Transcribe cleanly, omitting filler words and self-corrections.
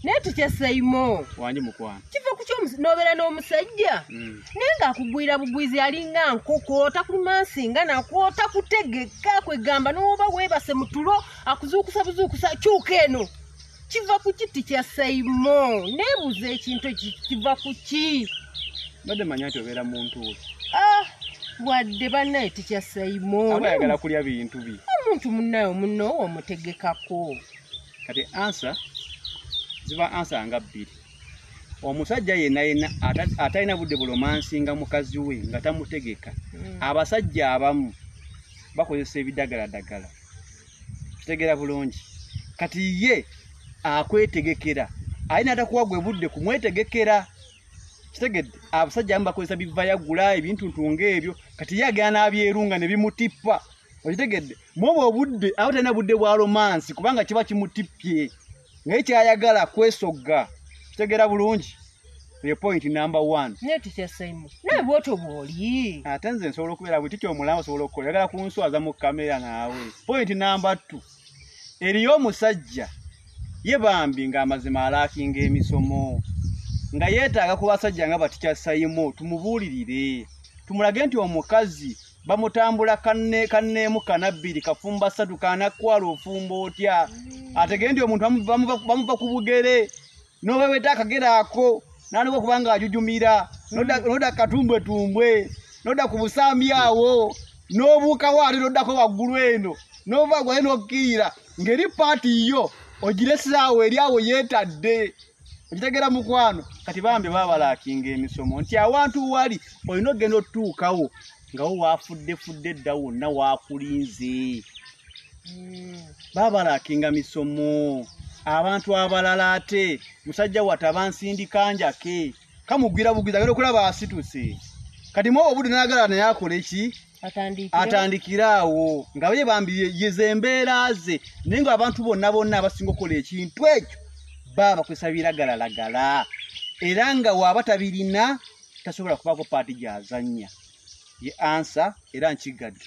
Netu kya Saimo. Wanji mukwana. Kiva ku ky'omusajja n'omusajja. Nenga akugwira bugwizi alinga nkoko takumansinga nakwota kutegeka kwegamba n'oba webase mutulo akuzuukusa buzuukusa kyuka eno. Kiva ku kiti kya Saimo. Nebuze ekintu kiva ku ki. Bade manyati obera muntu we. Wadde bannaye tikya Saimo. Abayagala kulya bintu bi. Omuntu munnayo munno omutegekako. Kati answer ziba answer nga bbiri. Omusajja yenna atalina budde bulomansinga mukazi we nga tamutegeka. Abasajja abamu bakozesa ebidagaladagala. Kitegera bulungi. Kati ye akwetegekera. Alina atakuwa gwe budde kumwetegekera. Kitegedde abasajja amba bakozesa bivayagula ebintu ntunga ebyo. Kati ye agana abyerunga ne bimutippa. Okitegedde mwobo obudde abatalina budde bwa romance kubanga kiba kimutippye. Ngaye kyayagala kwesogga. Kitegera bulungi. Ye point number 1. Netu kya Saimo. Naye bwoto bwoli. Ate nze nsobola okubeera bwe tikyo omulamu osobola okukola. Yagala kunswaza mu kamera naawe. Point number 2. Eriyo omusajja ye bambi ng'amazima alaakinga emisomo. Nga yeetaaga ku basajja nga batikya Saimo tumubuulirire. Tumulage nti omukazi bamutambula kanneemu kanabbiri kafumba ssatu kanakwala ofumba otya. Ategende nti omuntu bamuva ku bugere. N'oweweta akageraako n'alibwa kubanga ajujumira. Noda katumbwetumbwe. Noda ku busambi awo. N'obuuka waali noddako waggulu eno. N'ova gwaye n'okkiira. Ngeri paati yo ogiressaawo eri awo yeetadde. Okitegera mukwano. Kati bambi babalaakinga emisomo. Nti awantu wali olina ogenda otuukawo. Nga wo wafudde dda wonna wakulinze. Babalaakinga misomo. Abantu abalala ate musajja wataba nsindika njake. Kamugwira bugwiza agenda okulaba asituse. Kati mwo obudde n'agala naye akole eki? Atandikiraawo. Nga ye bambi yeze embeera ze. Naye nga abantu bonna abasinga okukola ekintu ekyo baba bakozesa biragalalagala. Era nga waba tabirina tasobola kubaako paati gy'azannya. Ye answer era nkigadde.